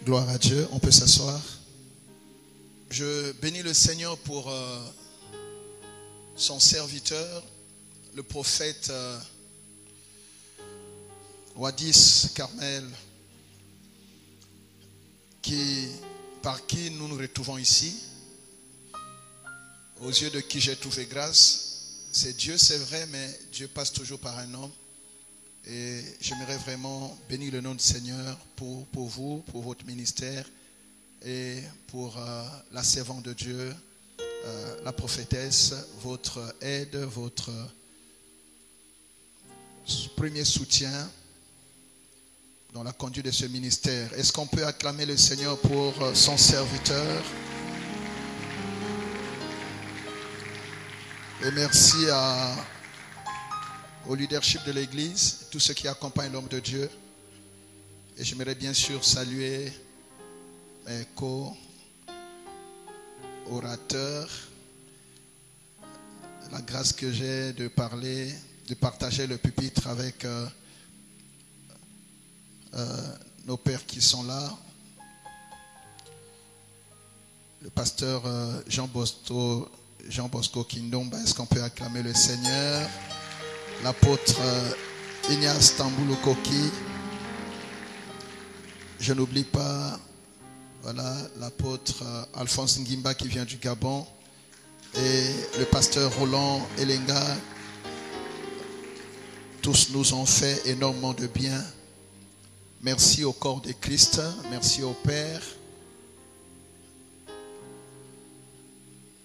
Gloire à Dieu, on peut s'asseoir. Je bénis le Seigneur pour son serviteur, le prophète Wadis Carmel, par qui nous nous retrouvons ici, aux yeux de qui j'ai trouvé grâce. C'est Dieu, c'est vrai, mais Dieu passe toujours par un homme. Et j'aimerais vraiment bénir le nom du Seigneur pour vous, pour votre ministère et pour la servante de Dieu, la prophétesse, votre aide, votre premier soutien dans la conduite de ce ministère. Est-ce qu'on peut acclamer le Seigneur pour son serviteur? Et merci au leadership de l'Église, tous ceux qui accompagnent l'homme de Dieu. Et j'aimerais bien sûr saluer mes co-orateurs, la grâce que j'ai de partager le pupitre avec nos pères qui sont là. Le pasteur Jean Bosco Kindomba, est-ce qu'on peut acclamer le Seigneur? L'apôtre Ignace Tamboulo Koki. Je n'oublie pas, voilà, l'apôtre Alphonse Ngimba qui vient du Gabon. Et le pasteur Roland Elenga. Tous nous ont fait énormément de bien. Merci au corps de Christ. Merci au Père.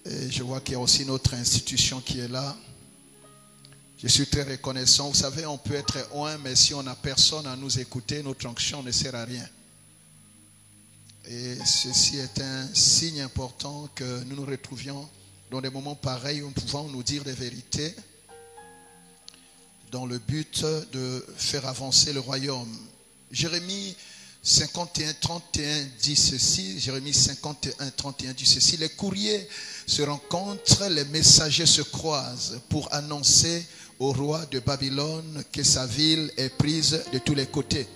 Et je vois qu'il y a aussi notre institution qui est là. Je suis très reconnaissant. Vous savez, on peut être loin, mais si on n'a personne à nous écouter, notre onction ne sert à rien. Et ceci est un signe important que nous nous retrouvions dans des moments pareils où nous pouvons nous dire des vérités dans le but de faire avancer le royaume. Jérémie 51, 31 dit ceci. Jérémie 51, 31 dit ceci. Les courriers se rencontrent, les messagers se croisent pour annoncer au roi de Babylone que sa ville est prise de tous les côtés.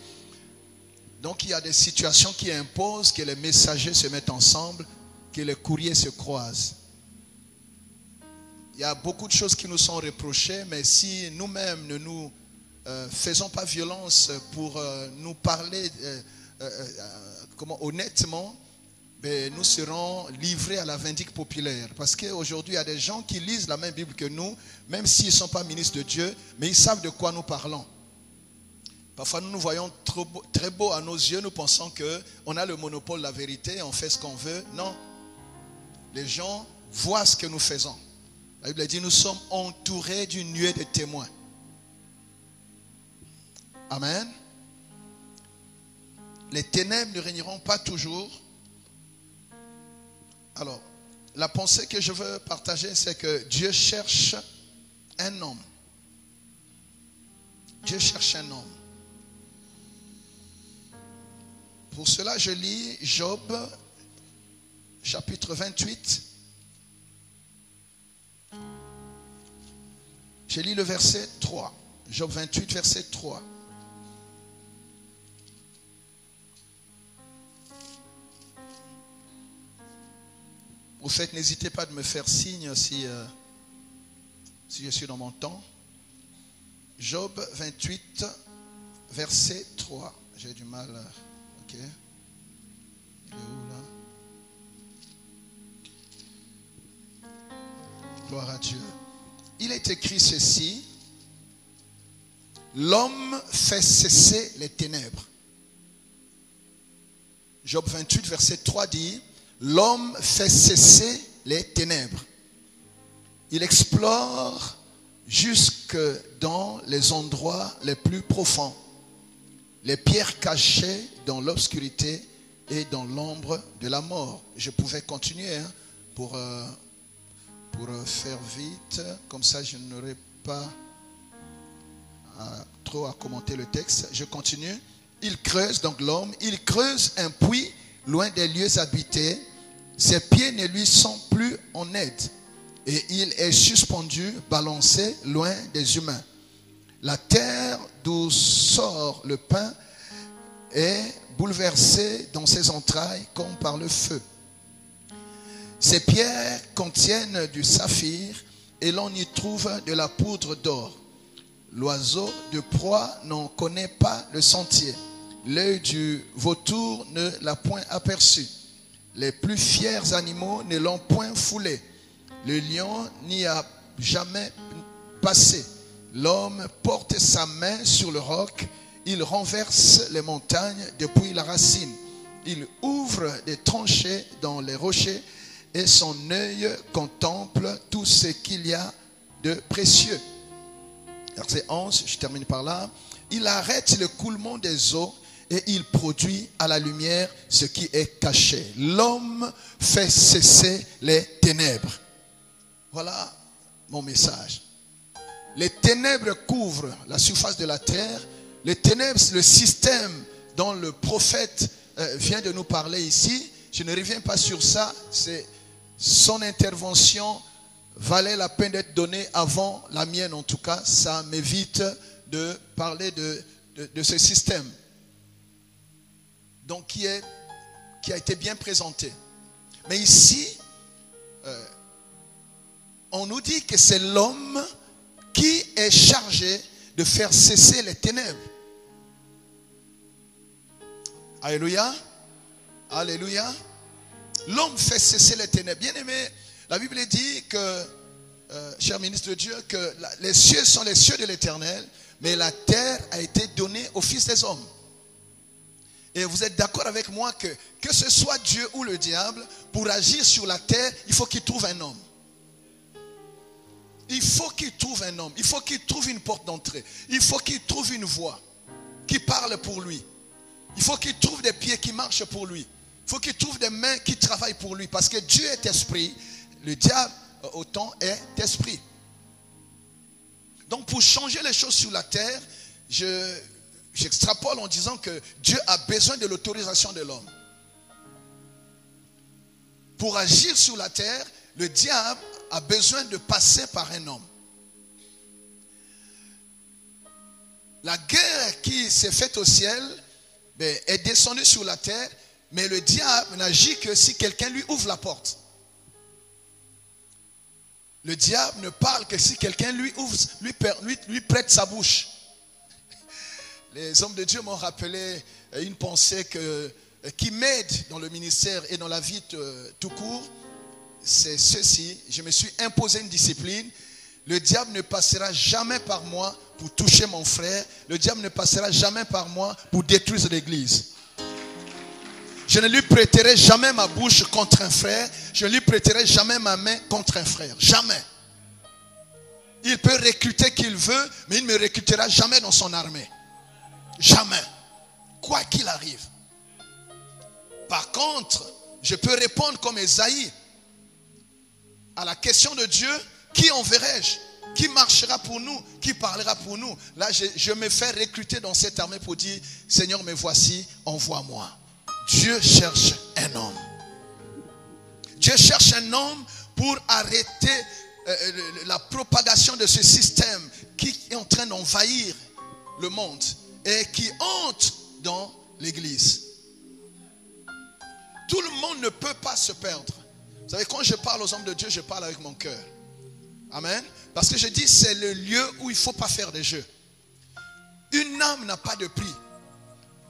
Donc il y a des situations qui imposent que les messagers se mettent ensemble, que les courriers se croisent. Il y a beaucoup de choses qui nous sont reprochées, mais si nous-mêmes ne nous faisons pas violence pour nous parler honnêtement, nous serons livrés à la vindicte populaire. Parce qu'aujourd'hui, il y a des gens qui lisent la même Bible que nous, même s'ils ne sont pas ministres de Dieu, mais ils savent de quoi nous parlons. Parfois, nous nous voyons très beaux à nos yeux, nous pensons qu'on a le monopole de la vérité, on fait ce qu'on veut. Non. Les gens voient ce que nous faisons. La Bible dit, nous sommes entourés d'une nuée de témoins. Amen. Les ténèbres ne régneront pas toujours. Alors, la pensée que je veux partager, c'est que Dieu cherche un homme. Dieu cherche un homme. Pour cela, je lis Job, chapitre 28. Je lis le verset 3. Job 28, verset 3. Au fait, n'hésitez pas de me faire signe si je suis dans mon temps. Job 28, verset 3. J'ai du mal. Ok. Il est où là? Gloire à Dieu. Il est écrit ceci. L'homme fait cesser les ténèbres. Job 28, verset 3 dit. L'homme fait cesser les ténèbres. Il explore jusque dans les endroits les plus profonds, les pierres cachées dans l'obscurité et dans l'ombre de la mort. Je pouvais continuer pour faire vite, comme ça je n'aurai pas trop à commenter le texte. Je continue. Il creuse, donc l'homme, il creuse un puits loin des lieux habités, ses pieds ne lui sont plus en aide et il est suspendu, balancé loin des humains. La terre d'où sort le pain est bouleversé dans ses entrailles comme par le feu. Ces pierres contiennent du saphir et l'on y trouve de la poudre d'or. L'oiseau de proie n'en connaît pas le sentier. L'œil du vautour ne l'a point aperçu. Les plus fiers animaux ne l'ont point foulé. Le lion n'y a jamais passé. L'homme porte sa main sur le roc. Il renverse les montagnes depuis la racine. Il ouvre des tranchées dans les rochers et son œil contemple tout ce qu'il y a de précieux. Verset 11, je termine par là. Il arrête le coulement des eaux et il produit à la lumière ce qui est caché. L'homme fait cesser les ténèbres. Voilà mon message. Les ténèbres couvrent la surface de la terre. Les ténèbres, c'est le système dont le prophète vient de nous parler ici. Je ne reviens pas sur ça. C'est son intervention valait la peine d'être donnée avant la mienne, en tout cas. Ça m'évite de parler de ce système. Donc, qui a été bien présenté. Mais ici, on nous dit que c'est l'homme qui est chargé de faire cesser les ténèbres. Alléluia. Alléluia. L'homme fait cesser les ténèbres. Bien aimé, la Bible dit que, cher ministre de Dieu, que les cieux sont les cieux de l'Éternel, mais la terre a été donnée aux fils des hommes. Et vous êtes d'accord avec moi que ce soit Dieu ou le diable, pour agir sur la terre, il faut qu'il trouve un homme. Il faut qu'il trouve un homme. Il faut qu'il trouve une porte d'entrée. Il faut qu'il trouve une voix qui parle pour lui. Il faut qu'il trouve des pieds qui marchent pour lui. Il faut qu'il trouve des mains qui travaillent pour lui. Parce que Dieu est esprit. Le diable, autant, est esprit. Donc pour changer les choses sur la terre, j'extrapole en disant que Dieu a besoin de l'autorisation de l'homme. Pour agir sur la terre, le diable a besoin de passer par un homme. La guerre qui s'est faite au ciel est descendue sur la terre, mais le diable n'agit que si quelqu'un lui ouvre la porte. Le diable ne parle que si quelqu'un lui prête sa bouche. Les hommes de Dieu m'ont rappelé une pensée qui m'aide dans le ministère et dans la vie tout court. C'est ceci: je me suis imposé une discipline. Le diable ne passera jamais par moi pour toucher mon frère. Le diable ne passera jamais par moi pour détruire l'église. Je ne lui prêterai jamais ma bouche contre un frère. Je ne lui prêterai jamais ma main contre un frère. Jamais. Il peut recruter qui il veut, mais il ne me recrutera jamais dans son armée. Jamais. Quoi qu'il arrive. Par contre, je peux répondre comme Esaïe à la question de Dieu: qui enverrai-je? Qui marchera pour nous? Qui parlera pour nous? Là, je me fais recruter dans cette armée pour dire: Seigneur, me voici, envoie-moi. Dieu cherche un homme. Dieu cherche un homme pour arrêter la propagation de ce système qui est en train d'envahir le monde et qui entre dans l'église. Tout le monde ne peut pas se perdre. Vous savez, quand je parle aux hommes de Dieu, je parle avec mon cœur. Amen. Parce que je dis, c'est le lieu où il ne faut pas faire des jeux. Une âme n'a pas de prix.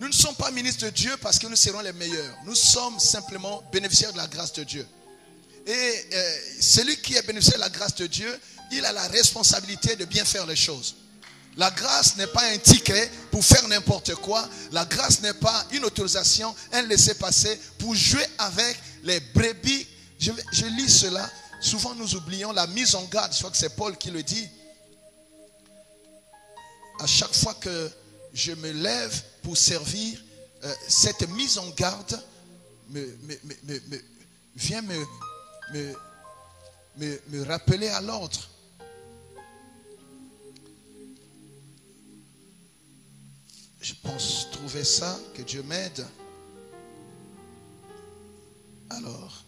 Nous ne sommes pas ministres de Dieu parce que nous serons les meilleurs. Nous sommes simplement bénéficiaires de la grâce de Dieu. Et celui qui est bénéficiaire de la grâce de Dieu, il a la responsabilité de bien faire les choses. La grâce n'est pas un ticket pour faire n'importe quoi. La grâce n'est pas une autorisation, un laissez-passer pour jouer avec les brebis. Je lis cela. Souvent nous oublions la mise en garde. Je crois que c'est Paul qui le dit. À chaque fois que je me lève pour servir, cette mise en garde vient me rappeler à l'ordre. Je pense trouver ça, que Dieu m'aide. Alors,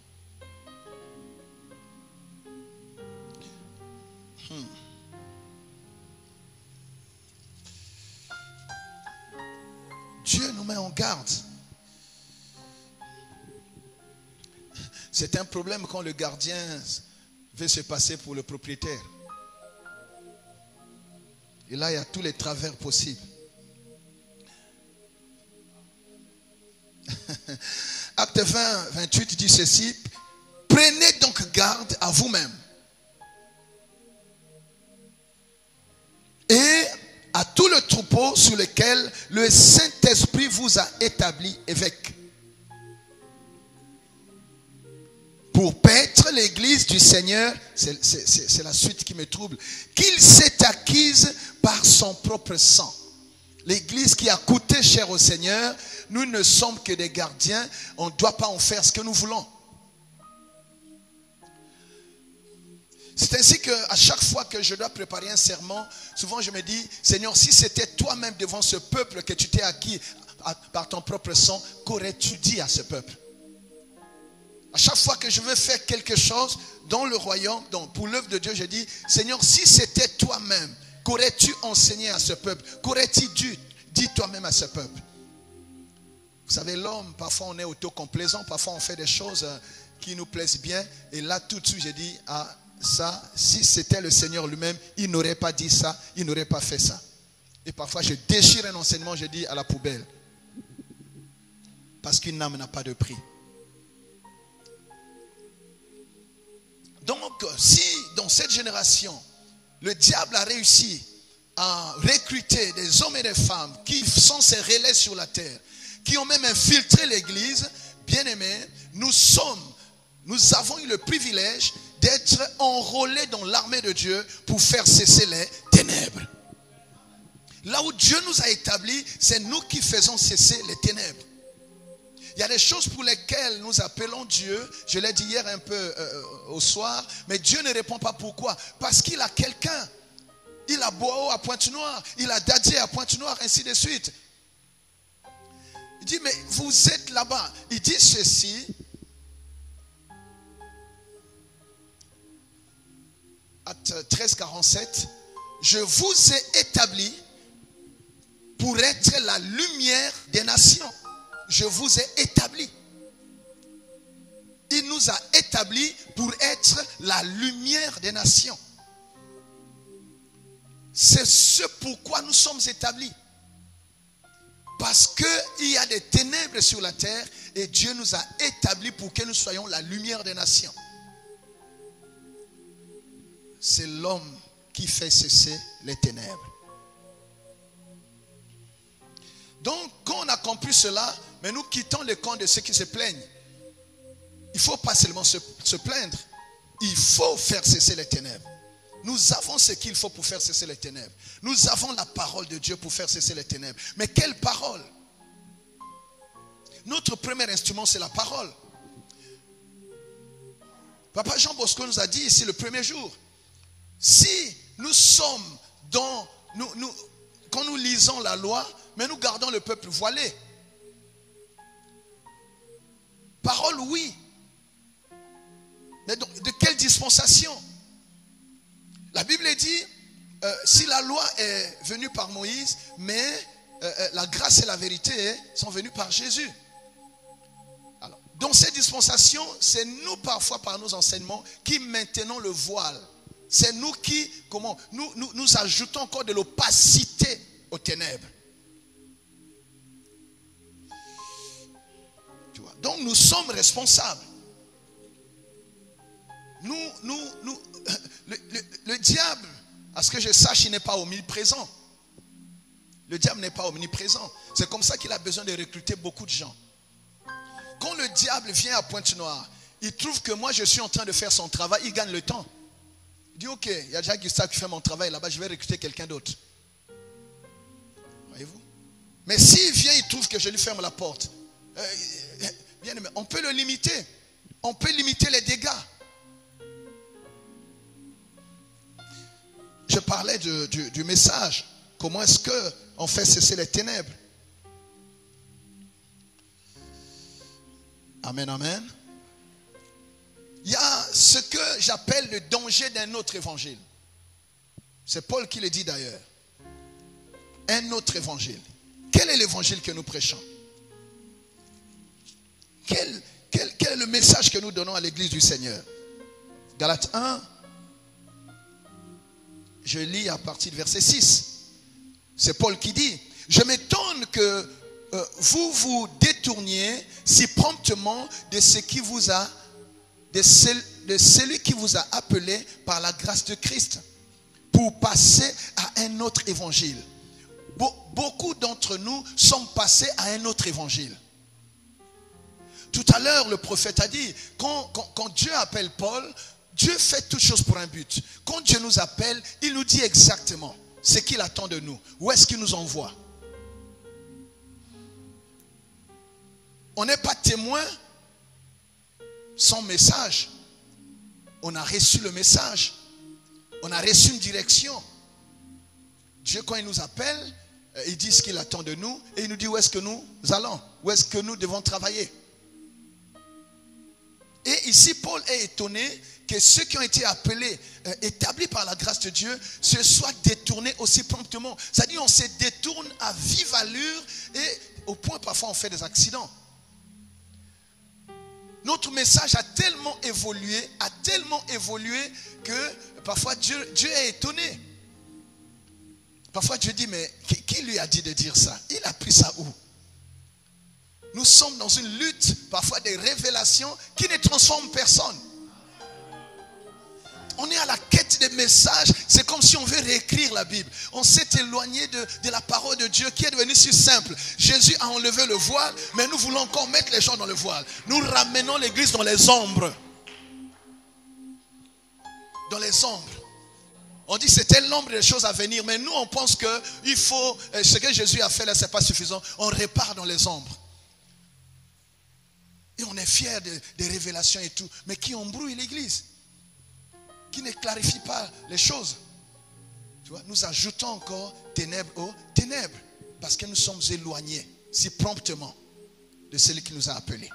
Dieu nous met en garde. C'est un problème quand le gardien veut se passer pour le propriétaire. Et là, il y a tous les travers possibles. Acte 20, 28 dit ceci. Prenez donc garde à vous-même et à tout le troupeau sur lequel le Saint-Esprit vous a établi évêque, pour paître l'église du Seigneur, c'est la suite qui me trouble, qu'il s'est acquise par son propre sang. L'église qui a coûté cher au Seigneur, nous ne sommes que des gardiens, on ne doit pas en faire ce que nous voulons. C'est ainsi qu'à chaque fois que je dois préparer un sermon, souvent je me dis, Seigneur, si c'était toi-même devant ce peuple que tu t'es acquis par ton propre sang, qu'aurais-tu dit à ce peuple? À chaque fois que je veux faire quelque chose dans le royaume, pour l'œuvre de Dieu, je dis, Seigneur, si c'était toi-même, qu'aurais-tu enseigné à ce peuple? Qu'aurais-tu dit toi-même à ce peuple? Vous savez, l'homme, parfois on est autocomplaisant, parfois on fait des choses qui nous plaisent bien. Et là, tout de suite, j'ai dit, ah, ça, si c'était le Seigneur lui-même, il n'aurait pas dit ça, il n'aurait pas fait ça. Et parfois, je déchire un enseignement, je dis à la poubelle. Parce qu'une âme n'a pas de prix. Donc, si dans cette génération, le diable a réussi à recruter des hommes et des femmes qui sont ses relais sur la terre, qui ont même infiltré l'église, bien aimés, nous avons eu le privilège d'être enrôlés dans l'armée de Dieu pour faire cesser les ténèbres. Là où Dieu nous a établis, c'est nous qui faisons cesser les ténèbres. Il y a des choses pour lesquelles nous appelons Dieu. Je l'ai dit hier un peu au soir. Mais Dieu ne répond pas. Pourquoi? Parce qu'il a quelqu'un. Il a Boao à Pointe-Noire. Il a Dadier à Pointe-Noire, ainsi de suite. Il dit, mais vous êtes là-bas. Il dit ceci. Acte 13, 47. Je vous ai établi pour être la lumière des nations. Je vous ai établi. Il nous a établis pour être la lumière des nations. C'est ce pourquoi nous sommes établis. Parce qu'il y a des ténèbres sur la terre et Dieu nous a établis pour que nous soyons la lumière des nations. C'est l'homme qui fait cesser les ténèbres. Donc, quand on a compris cela, mais nous quittons le camp de ceux qui se plaignent. Il ne faut pas seulement se plaindre. Il faut faire cesser les ténèbres. Nous avons ce qu'il faut pour faire cesser les ténèbres. Nous avons la parole de Dieu pour faire cesser les ténèbres. Mais quelle parole? Notre premier instrument, c'est la parole. Papa Jean Bosco nous a dit ici le premier jour, si nous sommes dans... quand nous lisons la loi, mais nous gardons le peuple voilé. Parole, oui. Mais de quelle dispensation? La Bible dit, si la loi est venue par Moïse, mais la grâce et la vérité sont venues par Jésus. Alors, dans cette dispensation, c'est nous parfois par nos enseignements qui maintenons le voile. C'est nous qui, nous ajoutons encore de l'opacité aux ténèbres. Tu vois? Donc nous sommes responsables. Le diable, à ce que je sache, il n'est pas omniprésent. Le diable n'est pas omniprésent. C'est comme ça qu'il a besoin de recruter beaucoup de gens. Quand le diable vient à Pointe-Noire, il trouve que moi je suis en train de faire son travail, il gagne le temps. Il dit, ok, il y a déjà Gustave qui fait mon travail là-bas, je vais recruter quelqu'un d'autre. Voyez-vous? Mais s'il vient, il trouve que je lui ferme la porte. Bien aimé, on peut le limiter. On peut limiter les dégâts. Je parlais du message. Comment est-ce qu'on fait cesser les ténèbres? Amen, amen. Il y a ce que j'appelle le danger d'un autre évangile. C'est Paul qui le dit d'ailleurs. Un autre évangile. quel est l'évangile que nous prêchons? Quel est le message que nous donnons à l'église du Seigneur? Galates 1, je lis à partir du verset 6. C'est Paul qui dit: je m'étonne que vous vous détourniez si promptement de ce qui vous a, de celui qui vous a appelé par la grâce de Christ, pour passer à un autre évangile. Beaucoup d'entre nous sommes passés à un autre évangile. Tout à l'heure, le prophète a dit, quand Dieu appelle Paul, Dieu fait toutes choses pour un but. Quand Dieu nous appelle, il nous dit exactement ce qu'il attend de nous. Où est-ce qu'il nous envoie? On n'est pas témoin sans message. On a reçu le message. On a reçu une direction. Dieu, quand il nous appelle, il dit ce qu'il attend de nous et il nous dit où est-ce que nous allons, où est-ce que nous devons travailler. Et ici, Paul est étonné que ceux qui ont été appelés, établis par la grâce de Dieu, se soient détournés aussi promptement. C'est-à-dire on se détourne à vive allure et au point parfois on fait des accidents. Notre message a tellement évolué que parfois Dieu est étonné. Parfois Dieu dit, mais qui lui a dit de dire ça? Il a pris ça où? Nous sommes dans une lutte, parfois des révélations qui ne transforment personne. On est à la quête des messages. C'est comme si on veut réécrire la Bible. On s'est éloigné de la parole de Dieu qui est devenue si simple. Jésus a enlevé le voile, mais nous voulons encore mettre les gens dans le voile. Nous ramenons l'église dans les ombres. Dans les ombres. On dit que c'était l'ombre des choses à venir, mais nous on pense que il faut, ce que Jésus a fait là, c'est pas suffisant. On repart dans les ombres. Et on est fiers des révélations et tout, mais qui embrouille l'église, qui ne clarifie pas les choses. Tu vois, nous ajoutons encore ténèbres aux ténèbres, parce que nous sommes éloignés si promptement de celui qui nous a appelés.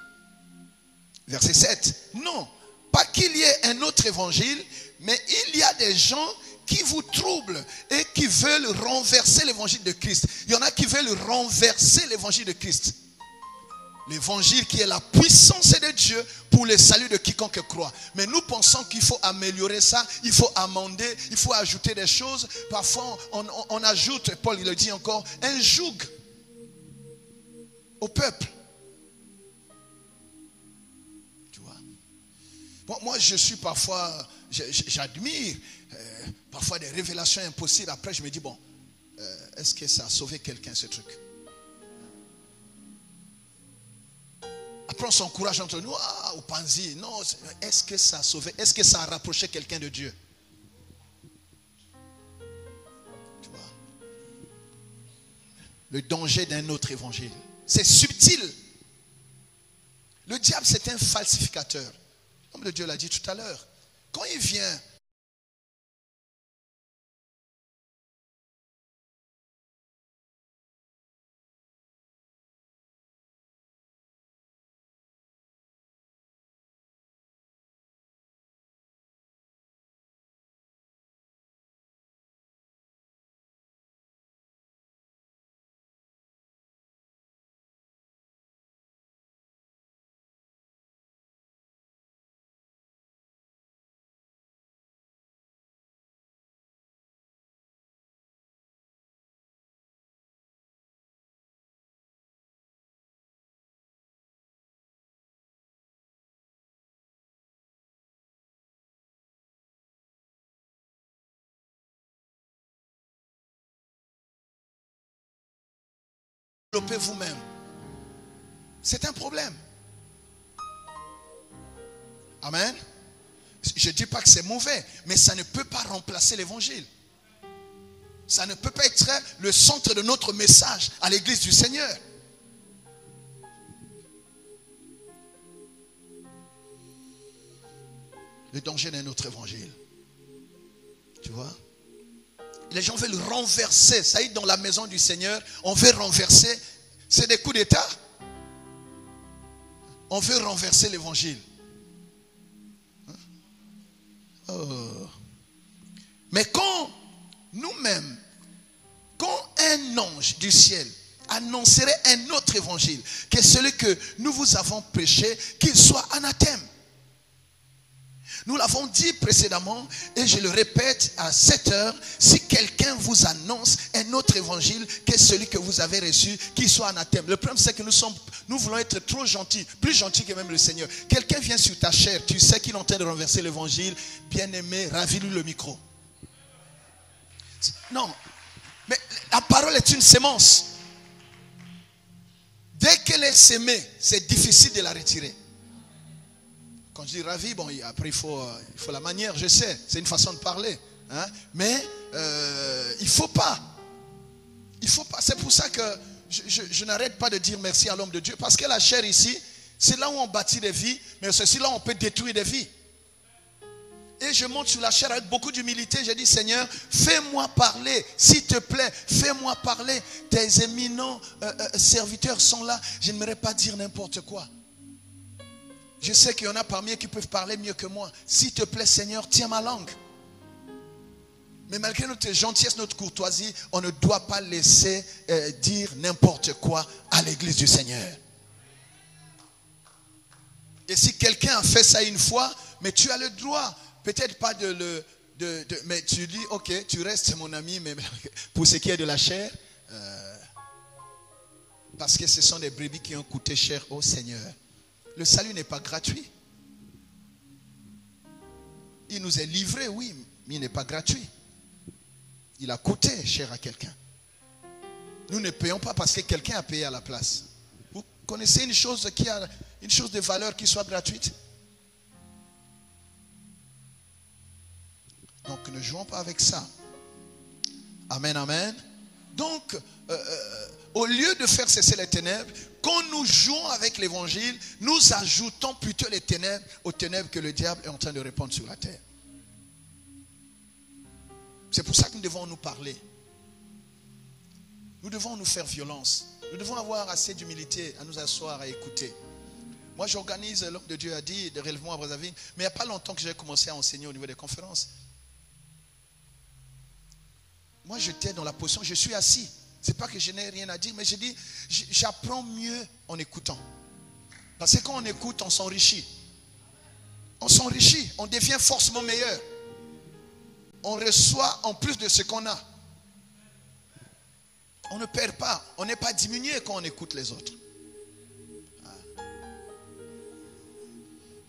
Verset 7. Non, pas qu'il y ait un autre évangile, mais il y a des gens qui vous troublent et qui veulent renverser l'évangile de Christ. Il y en a qui veulent renverser l'évangile de Christ. L'évangile qui est la puissance de Dieu pour le salut de quiconque croit. Mais nous pensons qu'il faut améliorer ça, il faut amender, il faut ajouter des choses. Parfois on ajoute, Paul il le dit encore, un joug au peuple. Tu vois? Bon, moi je suis parfois, j'admire parfois des révélations impossibles. Après je me dis, bon, est-ce que ça a sauvé quelqu'un ce truc? Après on s'encourage entre nous, au Panzi, non, est-ce que ça a sauvé, est-ce que ça a rapproché quelqu'un de Dieu? Tu vois? Le danger d'un autre évangile, c'est subtil. Le diable c'est un falsificateur, comme le Dieu l'a dit tout à l'heure. Quand il vient, développez vous-même. C'est un problème. Amen. Je ne dis pas que c'est mauvais, mais ça ne peut pas remplacer l'évangile. Ça ne peut pas être le centre de notre message à l'église du Seigneur. Le danger d'un autre évangile. Tu vois? Les gens veulent renverser. Ça y est, dans la maison du Seigneur, on veut renverser. C'est des coups d'État. On veut renverser l'évangile. Oh. Mais quand nous-mêmes, quand un ange du ciel annoncerai un autre évangile, qui est celui que nous vous avons prêché, qu'il soit anathème. Nous l'avons dit précédemment et je le répète à 7 heures, si quelqu'un vous annonce un autre évangile que celui que vous avez reçu, qu'il soit anathème. Le problème c'est que nous voulons être trop gentils, plus gentils que même le Seigneur. Quelqu'un vient sur ta chair, tu sais qu'il est en train de renverser l'évangile, bien-aimé, ravis-lui le micro. Non, mais la parole est une sémence. Dès qu'elle est sémée, c'est difficile de la retirer. Quand je dis ravi, bon, après il faut la manière, je sais, c'est une façon de parler. Hein? Mais il ne faut pas. Il faut pas. C'est pour ça que je n'arrête pas de dire merci à l'homme de Dieu. Parce que la chair ici, c'est là où on bâtit des vies, mais c'est là où on peut détruire des vies. Et je monte sur la chair avec beaucoup d'humilité. Je dis, Seigneur, fais-moi parler. S'il te plaît, fais-moi parler. Tes éminents serviteurs sont là. Je n'aimerais pas dire n'importe quoi. Je sais qu'il y en a parmi eux qui peuvent parler mieux que moi. S'il te plaît, Seigneur, tiens ma langue. Mais malgré notre gentillesse, notre courtoisie, on ne doit pas laisser dire n'importe quoi à l'église du Seigneur. Et si quelqu'un a fait ça une fois, mais tu as le droit, peut-être pas mais tu dis, ok, tu restes mon ami, mais pour ce qui est de la chair, parce que ce sont des brebis qui ont coûté cher au Seigneur. Le salut n'est pas gratuit. Il nous est livré, oui, mais il n'est pas gratuit. Il a coûté cher à quelqu'un. Nous ne payons pas parce que quelqu'un a payé à la place. Vous connaissez une chose de valeur qui soit gratuite? Donc ne jouons pas avec ça. Amen, amen. Donc, au lieu de faire cesser les ténèbres, quand nous jouons avec l'évangile, nous ajoutons plutôt les ténèbres aux ténèbres que le diable est en train de répandre sur la terre. C'est pour ça que nous devons nous parler. Nous devons nous faire violence. Nous devons avoir assez d'humilité à nous asseoir, à écouter. Moi, j'organise, l'homme de Dieu a dit, des relèvements à Brazzaville, mais il n'y a pas longtemps que j'ai commencé à enseigner au niveau des conférences. Moi, j'étais dans la position, je suis assis. C'est pas que je n'ai rien à dire, mais je dis, j'apprends mieux en écoutant. Parce que quand on écoute, on s'enrichit. On s'enrichit, on devient forcément meilleur. On reçoit en plus de ce qu'on a. On ne perd pas, on n'est pas diminué quand on écoute les autres.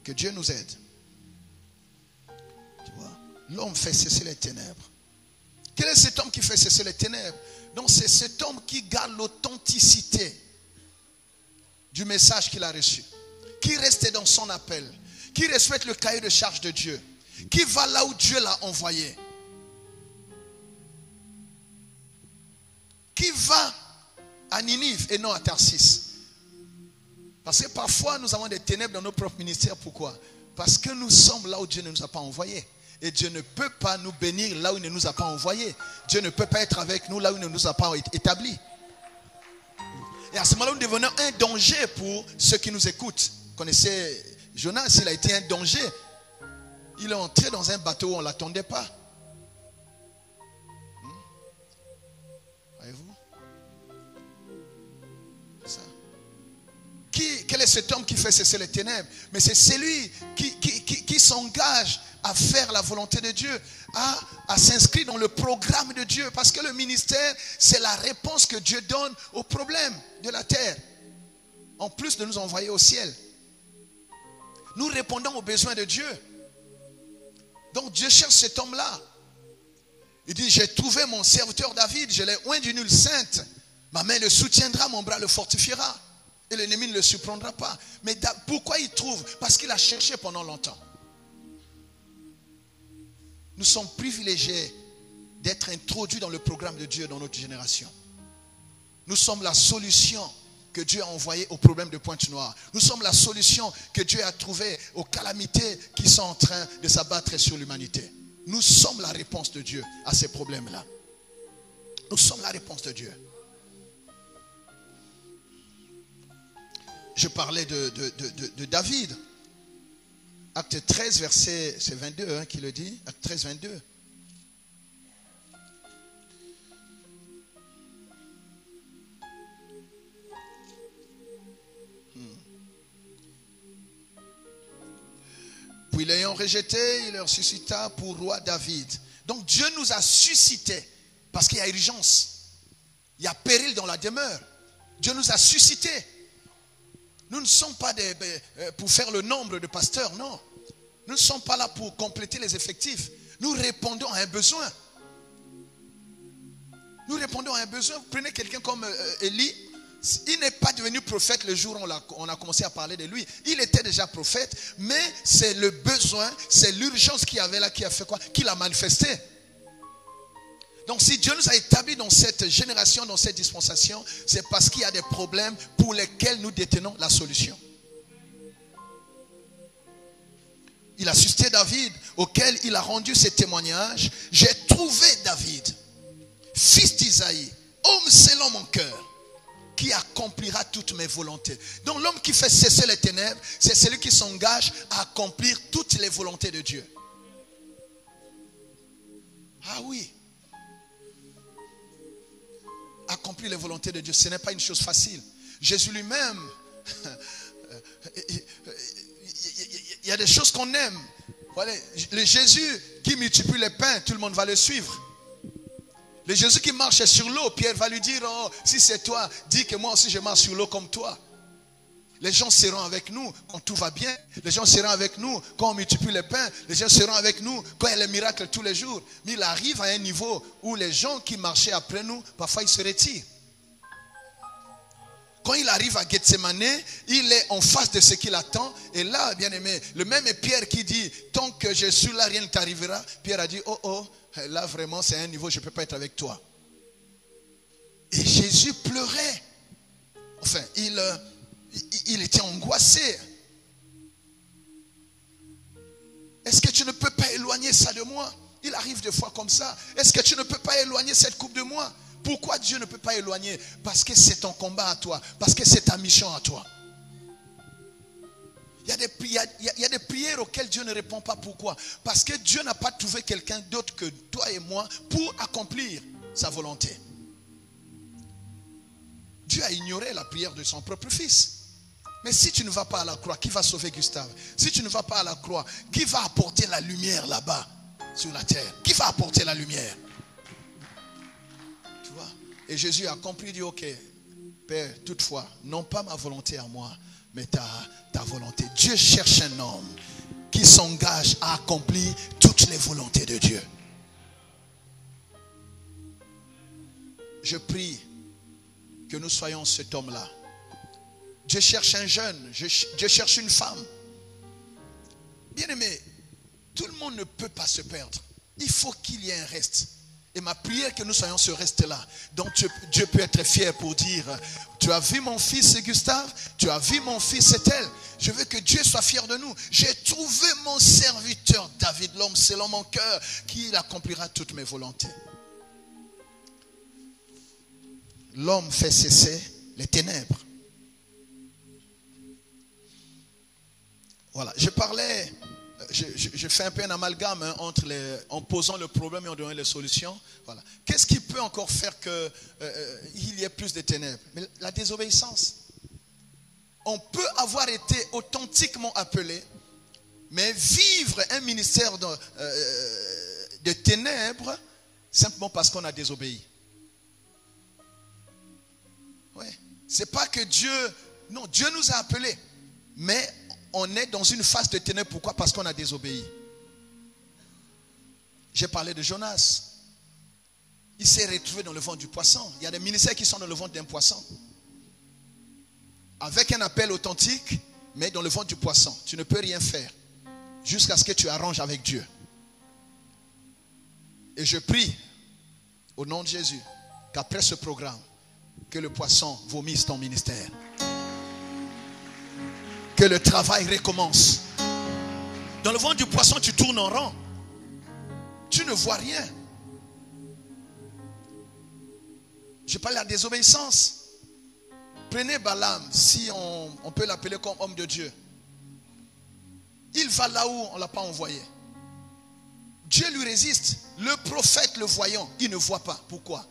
Que Dieu nous aide. Tu vois, l'homme fait cesser les ténèbres. Quel est cet homme qui fait cesser les ténèbres? Donc c'est cet homme qui garde l'authenticité du message qu'il a reçu, qui reste dans son appel, qui respecte le cahier de charge de Dieu, qui va là où Dieu l'a envoyé, qui va à Ninive et non à Tarsis. Parce que parfois nous avons des ténèbres dans nos propres ministères. Pourquoi? Parce que nous sommes là où Dieu ne nous a pas envoyés. Et Dieu ne peut pas nous bénir là où il ne nous a pas envoyés. Dieu ne peut pas être avec nous là où il ne nous a pas établis. Et à ce moment-là, nous devenons un danger pour ceux qui nous écoutent. Vous connaissez Jonas, il a été un danger. Il est entré dans un bateau où on ne l'attendait pas. Voyez-vous? Ça. Quel est cet homme qui fait cesser les ténèbres? Mais c'est celui qui s'engage à faire la volonté de Dieu, à s'inscrire dans le programme de Dieu. Parce que le ministère, c'est la réponse que Dieu donne aux problèmes de la terre. En plus de nous envoyer au ciel. Nous répondons aux besoins de Dieu. Donc Dieu cherche cet homme-là. Il dit, j'ai trouvé mon serviteur David, je l'ai oint d'une huile sainte. Ma main le soutiendra, mon bras le fortifiera. Et l'ennemi ne le surprendra pas. Mais pourquoi il trouve? Parce qu'il a cherché pendant longtemps. Nous sommes privilégiés d'être introduits dans le programme de Dieu dans notre génération. Nous sommes la solution que Dieu a envoyée aux problèmes de Pointe-Noire. Nous sommes la solution que Dieu a trouvée aux calamités qui sont en train de s'abattre sur l'humanité. Nous sommes la réponse de Dieu à ces problèmes-là. Nous sommes la réponse de Dieu. Je parlais de David. Acte 13, verset, c'est 22 qui le dit. Acte 13, 22. Puis l'ayant rejeté, il le ressuscita pour roi David. Donc Dieu nous a suscité parce qu'il y a urgence. Il y a péril dans la demeure. Dieu nous a suscité. Nous ne sommes pas pour faire le nombre de pasteurs, non. Nous ne sommes pas là pour compléter les effectifs. Nous répondons à un besoin. Nous répondons à un besoin. Prenez quelqu'un comme Élie. Il n'est pas devenu prophète le jour où on a commencé à parler de lui. Il était déjà prophète, mais c'est le besoin, c'est l'urgence qu'il y avait là qui a fait quoi? Qui l'a manifesté. Donc si Dieu nous a établis dans cette génération, dans cette dispensation, c'est parce qu'il y a des problèmes pour lesquels nous détenons la solution. Il a suscité David, auquel il a rendu ses témoignages. J'ai trouvé David, fils d'Isaïe, homme selon mon cœur, qui accomplira toutes mes volontés. Donc l'homme qui fait cesser les ténèbres, c'est celui qui s'engage à accomplir toutes les volontés de Dieu. Ah oui. Accomplir les volontés de Dieu, ce n'est pas une chose facile. Jésus lui-même, il y a des choses qu'on aime. Voilà, le Jésus qui multiplie les pains, tout le monde va le suivre. Le Jésus qui marche sur l'eau, Pierre va lui dire, oh, si c'est toi, dis que moi aussi je marche sur l'eau comme toi. Les gens seront avec nous quand tout va bien. Les gens seront avec nous quand on multiplie les pains. Les gens seront avec nous quand il y a les miracles tous les jours. Mais il arrive à un niveau où les gens qui marchaient après nous, parfois ils se retirent. Quand il arrive à Gethsemane, il est en face de ce qu'il attend. Et là, bien aimé, le même Pierre qui dit, tant que je suis là, rien ne t'arrivera. Pierre a dit, oh, là vraiment c'est un niveau, je ne peux pas être avec toi. Et Jésus pleurait. Enfin, il était angoissé. Est-ce que tu ne peux pas éloigner ça de moi? Il arrive des fois comme ça. Est-ce que tu ne peux pas éloigner cette coupe de moi? Pourquoi Dieu ne peut pas éloigner? Parce que c'est ton combat à toi. Parce que c'est ta mission à toi. Il y a des prières auxquelles Dieu ne répond pas. Pourquoi? Parce que Dieu n'a pas trouvé quelqu'un d'autre que toi et moi pour accomplir sa volonté. Dieu a ignoré la prière de son propre fils. Mais si tu ne vas pas à la croix, qui va sauver Gustave? Si tu ne vas pas à la croix, qui va apporter la lumière là-bas sur la terre? Qui va apporter la lumière? Tu vois? Et Jésus a compris, il dit, ok, Père, toutefois, non pas ma volonté à moi, mais ta volonté. Dieu cherche un homme qui s'engage à accomplir toutes les volontés de Dieu. Je prie que nous soyons cet homme-là. Dieu cherche un jeune, Dieu cherche une femme. Bien aimé, tout le monde ne peut pas se perdre. Il faut qu'il y ait un reste. Et ma prière que nous soyons ce reste-là. Donc Dieu peut être fier pour dire, tu as vu mon fils Gustave, tu as vu mon fils Ethel. Je veux que Dieu soit fier de nous. J'ai trouvé mon serviteur David, l'homme selon mon cœur, qui accomplira toutes mes volontés. L'homme fait cesser les ténèbres. Voilà, je fais un peu un amalgame entre en posant le problème et en donnant les solutions. Voilà. Qu'est-ce qui peut encore faire qu'il y ait plus de ténèbres? Mais la désobéissance. On peut avoir été authentiquement appelé, mais vivre un ministère de ténèbres simplement parce qu'on a désobéi. Ouais. C'est pas que Dieu nous a appelés, mais on est dans une phase de ténèbres. Pourquoi? Parce qu'on a désobéi. J'ai parlé de Jonas. Il s'est retrouvé dans le ventre du poisson. Il y a des ministères qui sont dans le ventre d'un poisson. Avec un appel authentique, mais dans le ventre du poisson. Tu ne peux rien faire jusqu'à ce que tu arranges avec Dieu. Et je prie au nom de Jésus qu'après ce programme, que le poisson vomisse ton ministère. Que le travail recommence. Dans le ventre du poisson, tu tournes en rond. Tu ne vois rien. Je parle de la désobéissance. Prenez Balaam, si on peut l'appeler comme homme de Dieu. Il va là où on ne l'a pas envoyé. Dieu lui résiste. Le prophète le voyant, il ne voit pas. Pourquoi?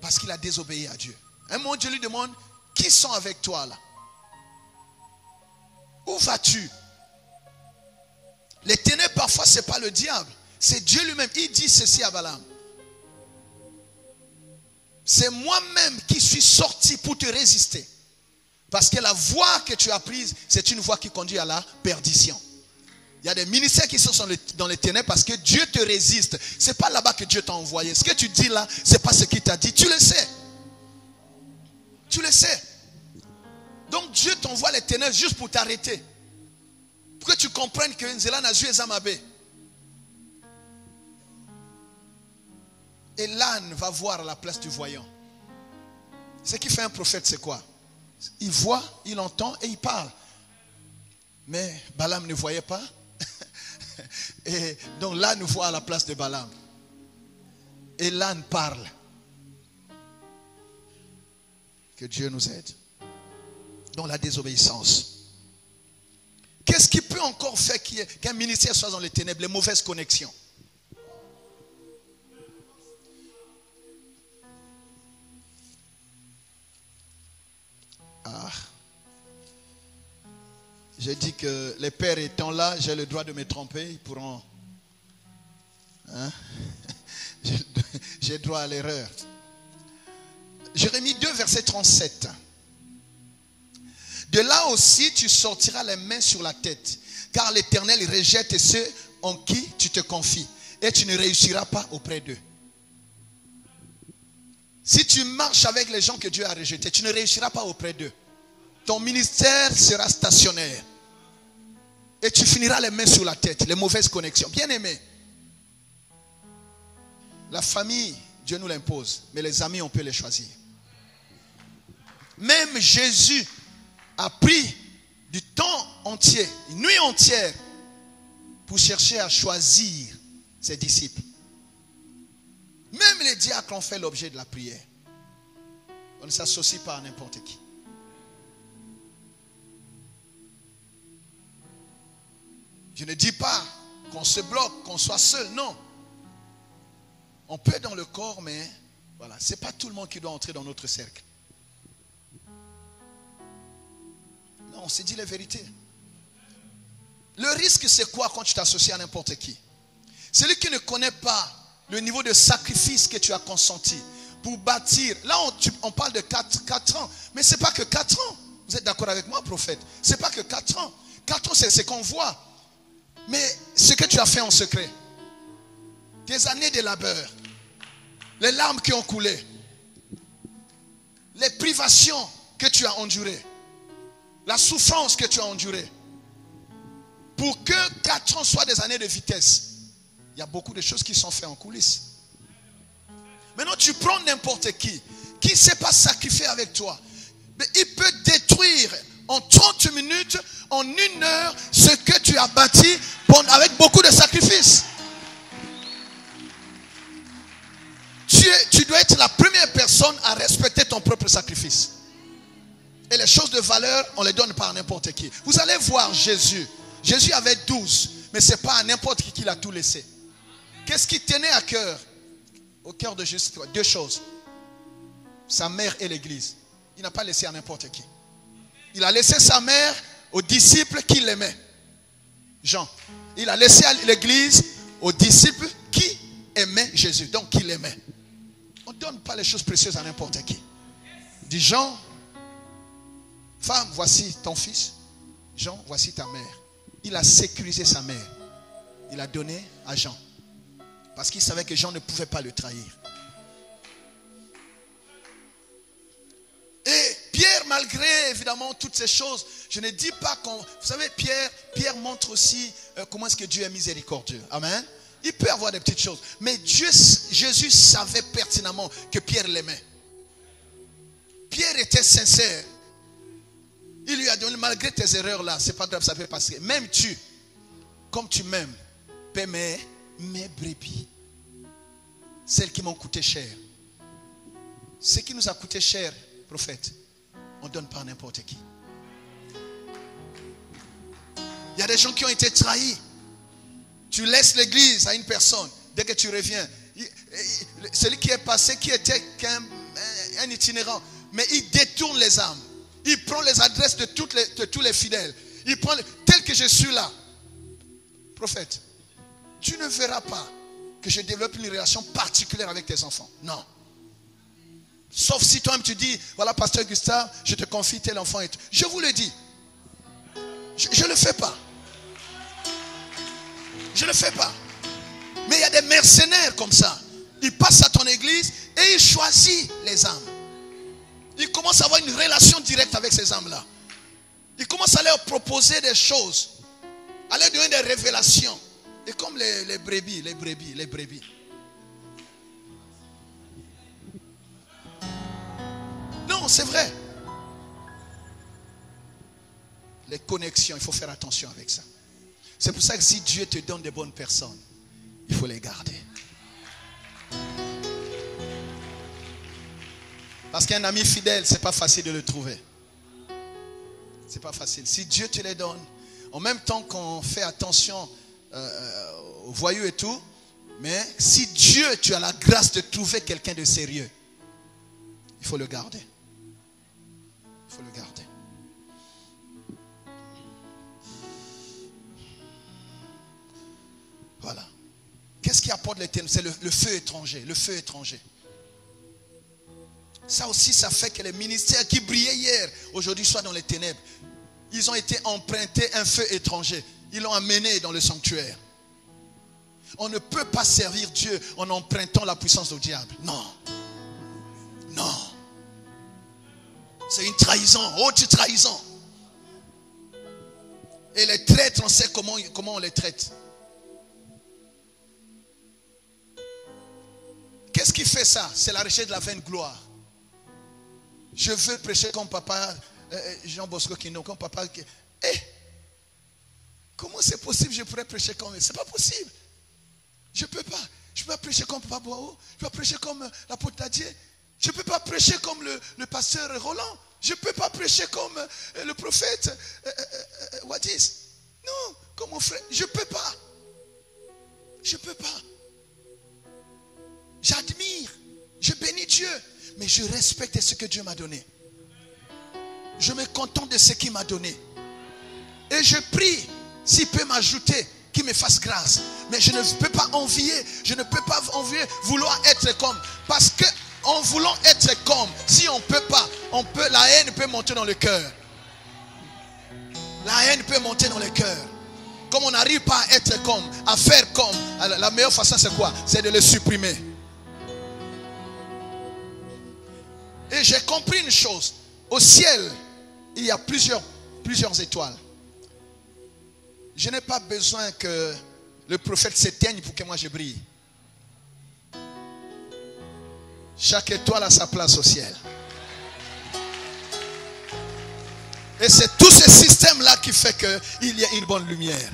Parce qu'il a désobéi à Dieu. Un moment, Dieu lui demande, qui sont avec toi là? Où vas-tu? Les ténèbres, parfois, ce n'est pas le diable. C'est Dieu lui-même. Il dit ceci à Balaam. C'est moi-même qui suis sorti pour te résister. Parce que la voie que tu as prise, c'est une voie qui conduit à la perdition. Il y a des ministères qui sont dans les ténèbres parce que Dieu te résiste. Ce n'est pas là-bas que Dieu t'a envoyé. Ce que tu dis là, ce n'est pas ce qu'il t'a dit. Tu le sais. Tu le sais. Donc Dieu t'envoie les ténèbres juste pour t'arrêter. Pour que tu comprennes que Nzela n'a joué Zamabé. Et l'âne va voir à la place du voyant. Ce qui fait un prophète, c'est quoi? Il voit, il entend et il parle. Mais Balaam ne voyait pas. Et donc l'âne voit à la place de Balaam. Et l'âne parle. Que Dieu nous aide. Dans la désobéissance. Qu'est-ce qui peut encore faire qu'un ministère soit dans les ténèbres? Les mauvaises connexions. J'ai dit que les pères étant là, j'ai le droit de me tromper. Ils pourront. Hein? J'ai droit à l'erreur. Jérémie 2, verset 37. De là aussi, tu sortiras les mains sur la tête, car l'Éternel rejette ceux en qui tu te confies, et tu ne réussiras pas auprès d'eux. Si tu marches avec les gens que Dieu a rejetés, tu ne réussiras pas auprès d'eux. Ton ministère sera stationnaire. Et tu finiras les mains sur la tête, les mauvaises connexions. Bien aimé, la famille, Dieu nous l'impose, mais les amis, on peut les choisir. Même Jésus a pris du temps entier, une nuit entière, pour chercher à choisir ses disciples. Même les diacres ont fait l'objet de la prière. On ne s'associe pas à n'importe qui. Je ne dis pas qu'on se bloque, qu'on soit seul, non. On peut être dans le corps, mais voilà, ce n'est pas tout le monde qui doit entrer dans notre cercle. Non, on s'est dit la vérité. Le risque, c'est quoi quand tu t'associes à n'importe qui? Celui qui ne connaît pas le niveau de sacrifice que tu as consenti pour bâtir. Là, on parle de 4 ans. Mais ce n'est pas que 4 ans. Vous êtes d'accord avec moi, prophète? Ce n'est pas que 4 ans. 4 ans, c'est ce qu'on voit. Mais ce que tu as fait en secret, des années de labeur, les larmes qui ont coulé, les privations que tu as endurées, la souffrance que tu as endurée, pour que 4 ans soient des années de vitesse, il y a beaucoup de choses qui sont faites en coulisses. Maintenant, tu prends n'importe qui ne sait pas sacrifier avec toi, mais il peut détruire en 30 minutes, en 1 heure, ce que tu as bâti avec beaucoup de sacrifices. Tu dois être la première personne à respecter ton propre sacrifice. Et les choses de valeur, on ne les donne pas à n'importe qui. Vous allez voir Jésus. Jésus avait 12, mais ce n'est pas à n'importe qui qu'il a tout laissé. Qu'est-ce qui tenait à cœur? Au cœur de Jésus, 2 choses. Sa mère et l'église. Il n'a pas laissé à n'importe qui. Il a laissé sa mère aux disciples qui l'aimaient. Jean. Il a laissé à l'église aux disciples qui aimaient Jésus. Donc qui l'aimaient. On ne donne pas les choses précieuses à n'importe qui. Dit Jean, femme, voici ton fils. Jean, voici ta mère. Il a sécurisé sa mère. Il a donné à Jean. Parce qu'il savait que Jean ne pouvait pas le trahir. Et Pierre, malgré évidemment toutes ces choses, je ne dis pas qu'on... Vous savez, Pierre montre aussi comment est-ce que Dieu est miséricordieux. Amen. Il peut avoir des petites choses. Mais Jésus savait pertinemment que Pierre l'aimait. Pierre était sincère. Il lui a donné, malgré tes erreurs là, c'est pas grave, ça peut passer. Même tu, comme tu m'aimes, paie mes brebis. Celles qui m'ont coûté cher. Ce qui nous a coûté cher, prophète, on ne donne pas à n'importe qui. Il y a des gens qui ont été trahis. Tu laisses l'église à une personne. Dès que tu reviens, celui qui est passé, qui était un itinérant, mais il détourne les âmes. Il prend les adresses de tous les fidèles. Il prend tel que je suis là. Prophète, tu ne verras pas que je développe une relation particulière avec tes enfants. Non. Sauf si toi-même tu dis, voilà, pasteur Gustave, je te confie tel enfant et tout. Je vous le dis. Je ne le fais pas. Je ne le fais pas. Mais il y a des mercenaires comme ça. Ils passent à ton église et ils choisissent les âmes. Ils commencent à avoir une relation directe avec ces âmes-là. Ils commencent à leur proposer des choses, à leur donner des révélations. Et comme les brebis. Non, c'est vrai. Les connexions, il faut faire attention avec ça. C'est pour ça que si Dieu te donne des bonnes personnes, il faut les garder. Parce qu'un ami fidèle, c'est pas facile de le trouver. C'est pas facile. Si Dieu te les donne, en même temps qu'on fait attention aux voyous et tout, mais si Dieu, tu as la grâce de trouver quelqu'un de sérieux, il faut le garder. Il faut le garder. Voilà. Qu'est-ce qui apporte les ténèbres? C'est le feu étranger. Le feu étranger. Ça aussi, ça fait que les ministères qui brillaient hier, aujourd'hui, soient dans les ténèbres. Ils ont été empruntés un feu étranger. Ils l'ont amené dans le sanctuaire. On ne peut pas servir Dieu en empruntant la puissance du diable. Non. Non. C'est une trahison, haute trahison. Et les traîtres, on sait comment on les traite. Qu'est-ce qui fait ça? C'est la recherche de la vaine gloire. Je veux prêcher comme papa Jean Bosco Kino, comme papa. Comment c'est possible? Je pourrais prêcher comme lui. C'est pas possible. Je peux pas. Je peux pas prêcher comme papa Boao. Je peux pas prêcher comme l'apôtre Dadier. Je peux pas prêcher comme le pasteur Roland. Je peux pas prêcher comme le prophète Wadis. Non, comme mon frère. Je peux pas. Je peux pas. J'admire. Je bénis Dieu. Mais je respecte ce que Dieu m'a donné. Je me contente de ce qu'il m'a donné. Et je prie, s'il peut m'ajouter, qu'il me fasse grâce. Mais je ne peux pas envier. Je ne peux pas envier, vouloir être comme. Parce que en voulant être comme, si on ne peut pas, la haine peut monter dans le cœur. La haine peut monter dans le cœur. Comme on n'arrive pas à être comme, à faire comme, la meilleure façon c'est quoi? C'est de le supprimer. Et j'ai compris une chose. Au ciel, il y a plusieurs étoiles. Je n'ai pas besoin que le prophète s'éteigne pour que moi je brille. Chaque étoile a sa place au ciel. Et c'est tout ce système-là qui fait qu'il y a une bonne lumière.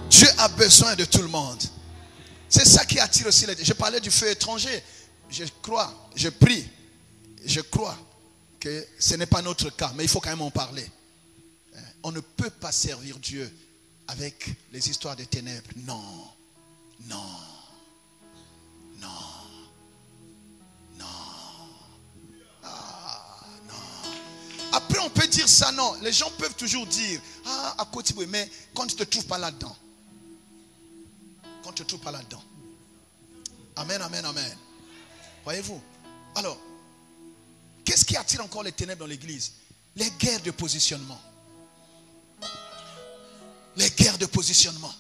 Dieu a besoin de tout le monde. C'est ça qui attire aussi les... Je parlais du feu étranger. Je crois, je prie. Je crois que ce n'est pas notre cas, mais il faut quand même en parler. On ne peut pas servir Dieu avec les histoires des ténèbres. Non, non, non, non. Ah, non. Après, on peut dire ça, non. Les gens peuvent toujours dire, ah, à côté, mais quand tu ne te trouves pas là-dedans. Quand tu ne te trouves pas là-dedans. Amen, amen, amen. Voyez-vous? Alors, qu'est-ce qui attire encore les ténèbres dans l'église? Les guerres de positionnement. Les guerres de positionnement.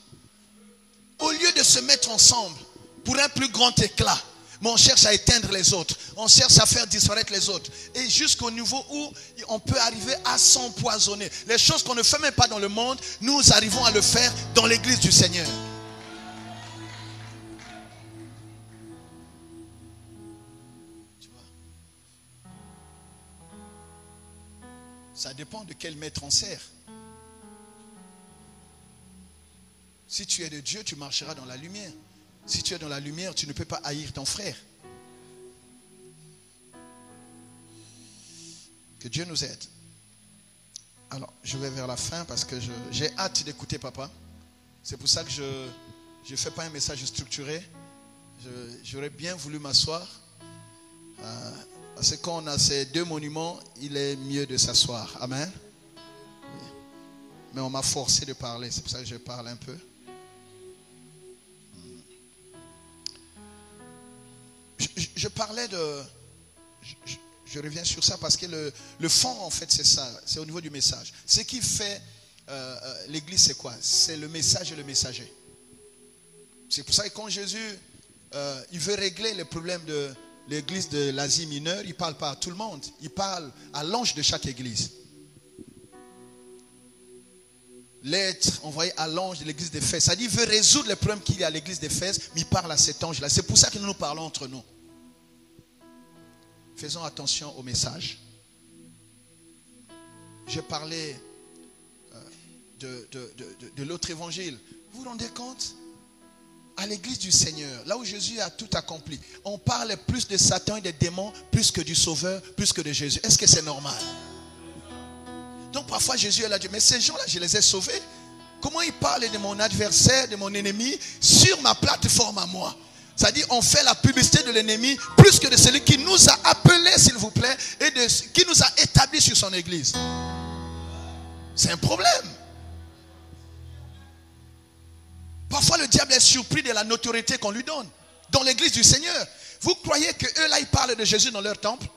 Au lieu de se mettre ensemble pour un plus grand éclat, mais on cherche à éteindre les autres. On cherche à faire disparaître les autres. Et jusqu'au niveau où on peut arriver à s'empoisonner. Les choses qu'on ne fait même pas dans le monde, nous arrivons à le faire dans l'église du Seigneur. Ça dépend de quel maître on sert. Si tu es de Dieu, tu marcheras dans la lumière. Si tu es dans la lumière, tu ne peux pas haïr ton frère. Que Dieu nous aide. Alors, je vais vers la fin parce que j'ai hâte d'écouter papa. C'est pour ça que je ne fais pas un message structuré. J'aurais bien voulu m'asseoir. Parce que quand on a ces deux monuments, il est mieux de s'asseoir. Amen. mais on m'a forcé de parler. C'est pour ça que je parle un peu. Je parlais de... Je reviens sur ça parce que le fond, en fait, c'est ça. C'est au niveau du message. Ce qui fait l'église, c'est quoi? C'est le message et le messager. C'est pour ça que quand Jésus, il veut régler les problèmes de l'église de l'Asie mineure, il ne parle pas à tout le monde. Il parle à l'ange de chaque église. L'être envoyé à l'ange de l'église d'Éphèse. Ça dit, il veut résoudre les problèmes qu'il y a à l'église d'Éphèse, mais il parle à cet ange-là. C'est pour ça que nous nous parlons entre nous. Faisons attention au message. J'ai parlé de l'autre évangile. Vous vous rendez compte? À l'église du Seigneur, là où Jésus a tout accompli, on parle plus de Satan et des démons, plus que du Sauveur, plus que de Jésus. Est-ce que c'est normal? Donc parfois Jésus elle a dit, mais ces gens-là, je les ai sauvés. Comment ils parlent de mon adversaire, de mon ennemi, sur ma plateforme à moi? C'est-à-dire, on fait la publicité de l'ennemi plus que de celui qui nous a appelés, s'il vous plaît, et qui nous a établis sur son église. C'est un problème. Parfois, le diable est surpris de la notoriété qu'on lui donne dans l'église du Seigneur. Vous croyez qu'eux, là, ils parlent de Jésus dans leur temple?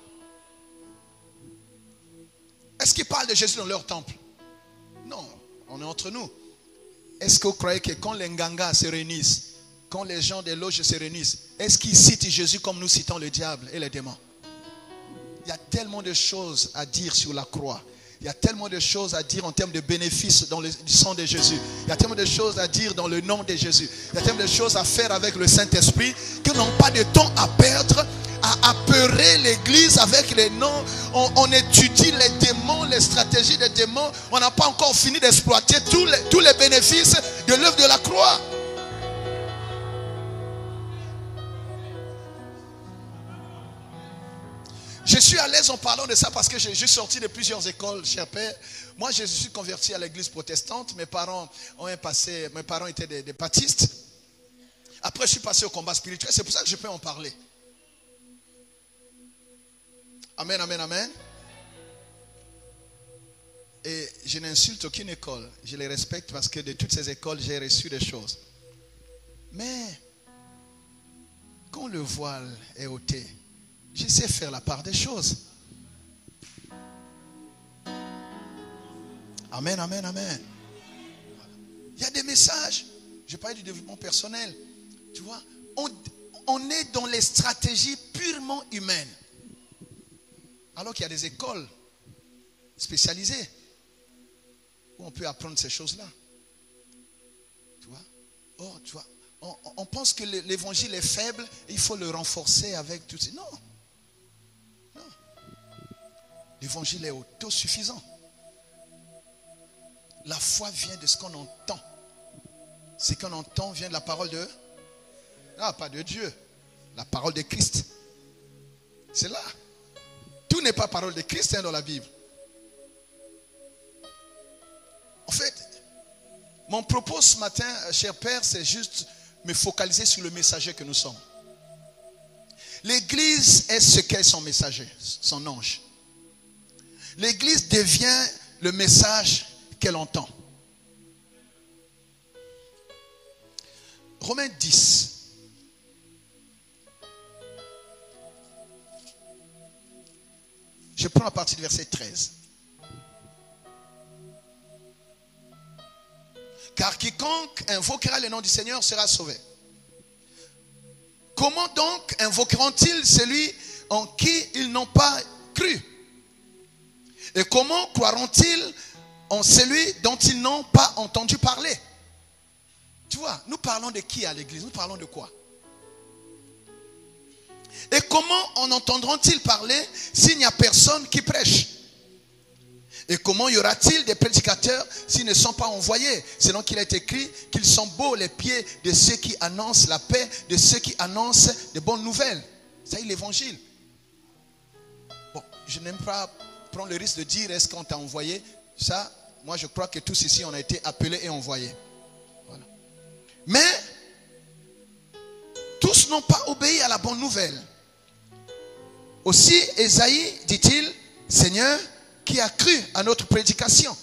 Est-ce qu'ils parlent de Jésus dans leur temple? Non, on est entre nous. Est-ce que vous croyez que quand les ngangas se réunissent, quand les gens des loges se réunissent, est-ce qu'ils citent Jésus comme nous citons le diable et les démons? Il y a tellement de choses à dire sur la croix. Il y a tellement de choses à dire en termes de bénéfices dans le sang de Jésus. Il y a tellement de choses à dire dans le nom de Jésus. Il y a tellement de choses à faire avec le Saint-Esprit que nous n'avons pas de temps à perdre à apeurer l'église avec les noms. On étudie les démons, les stratégies des démons. On n'a pas encore fini d'exploiter tous les bénéfices de l'œuvre de la croix. Je suis à l'aise en parlant de ça parce que j'ai juste sorti de plusieurs écoles, cher Père. Moi, je suis converti à l'église protestante. Mes parents étaient des baptistes. Après, je suis passé au combat spirituel. C'est pour ça que je peux en parler. Amen, amen, amen. Et je n'insulte aucune école. Je les respecte parce que de toutes ces écoles, j'ai reçu des choses. Mais, quand le voile est ôté, je sais faire la part des choses. Amen, amen, amen. Il y a des messages. Je parlais du développement personnel. Tu vois, on est dans les stratégies purement humaines. Alors qu'il y a des écoles spécialisées où on peut apprendre ces choses-là. Tu vois? Or, tu vois, on pense que l'évangile est faible et il faut le renforcer avec tout ça. Non. Non. L'évangile est autosuffisant. La foi vient de ce qu'on entend. Ce qu'on entend vient de la parole de... Ah, pas de Dieu. La parole de Christ. C'est là. Tout n'est pas parole de Christ dans la Bible. En fait, mon propos ce matin, cher Père, c'est juste me focaliser sur le messager que nous sommes. L'église est ce qu'est son messager, son ange. L'église devient le message qu'elle entend. Romains 10. Je prends à partir du verset 13. Car quiconque invoquera le nom du Seigneur sera sauvé. Comment donc invoqueront-ils celui en qui ils n'ont pas cru? Et comment croiront-ils en celui dont ils n'ont pas entendu parler? Tu vois, nous parlons de qui à l'église? Nous parlons de quoi? Et comment en entendront-ils parler s'il n'y a personne qui prêche? Et comment y aura-t-il des prédicateurs s'ils ne sont pas envoyés? Selon qu'il est écrit qu'ils sont beaux les pieds de ceux qui annoncent la paix, de ceux qui annoncent de bonnes nouvelles. C'est l'évangile. Bon, je n'aime pas prendre le risque de dire est-ce qu'on t'a envoyé? Ça, moi je crois que tous ici on a été appelés et envoyés. Voilà. Mais tous n'ont pas obéi à la bonne nouvelle. Aussi Ésaïe dit-il, Seigneur, qui a cru à notre prédication?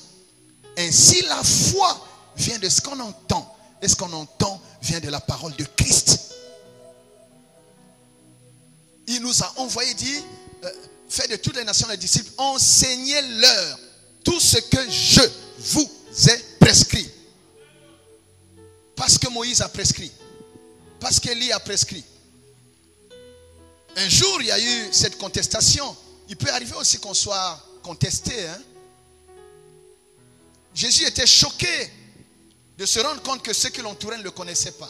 Ainsi, la foi vient de ce qu'on entend. Et ce qu'on entend vient de la parole de Christ. Il nous a envoyé, dit, faites de toutes les nations les disciples, enseignez-leur tout ce que je vous ai prescrit. Parce que Moïse a prescrit. Parce qu'Élie a prescrit. Un jour, il y a eu cette contestation. Il peut arriver aussi qu'on soit contesté. Hein? Jésus était choqué de se rendre compte que ceux qui l'entouraient ne le connaissaient pas.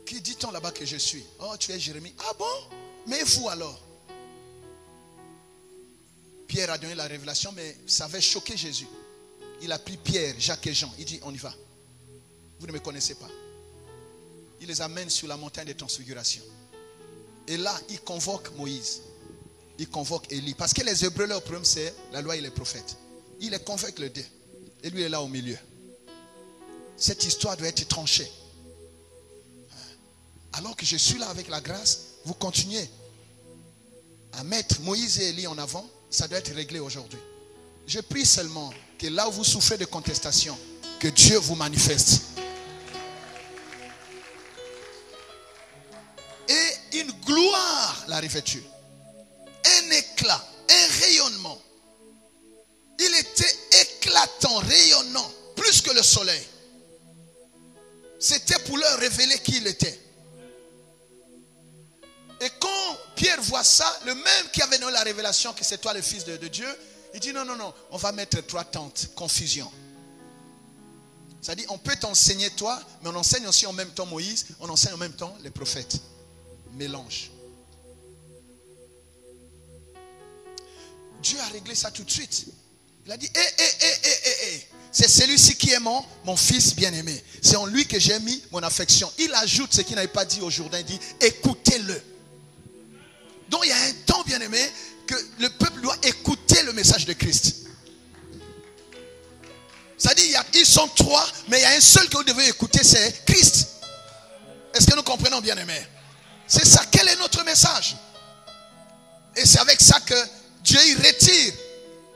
Qui dit-on là-bas que je suis? Oh, tu es Jérémie. Ah bon? Mais vous alors? Pierre a donné la révélation, mais ça avait choqué Jésus. Il a pris Pierre, Jacques et Jean. Il dit, on y va. Vous ne me connaissez pas. Il les amène sur la montagne de transfiguration. Et là, il convoque Moïse. Il convoque Élie. Parce que les Hébreux, leur problème, c'est la loi et les prophètes. Il les convoque les deux. Et lui est là au milieu. Cette histoire doit être tranchée. Alors que je suis là avec la grâce, vous continuez à mettre Moïse et Élie en avant. Ça doit être réglé aujourd'hui. Je prie seulement que là où vous souffrez de contestation, que Dieu vous manifeste. Et une gloire, la revêtue. Un éclat, un rayonnement. Il était éclatant, rayonnant, plus que le soleil. C'était pour leur révéler qui il était. Et quand Pierre voit ça, le même qui avait donné la révélation que c'est toi le Fils de Dieu, il dit non, on va mettre 3 tentes, confusion. C'est-à-dire, on peut t'enseigner toi, mais on enseigne aussi en même temps Moïse, on enseigne en même temps les prophètes. Mélange. Dieu a réglé ça tout de suite. Il a dit, c'est celui-ci qui est mon fils bien-aimé. C'est en lui que j'ai mis mon affection. Il ajoute ce qu'il n'avait pas dit au Jourdain, il dit, écoutez-le. Donc il y a un temps, bien-aimé, que le peuple doit écouter le message de Christ. C'est-à-dire, ils sont 3, mais il y a un seul que vous devez écouter, c'est Christ. Est-ce que nous comprenons, bien-aimé? C'est ça, quel est notre message? Et c'est avec ça que Dieu,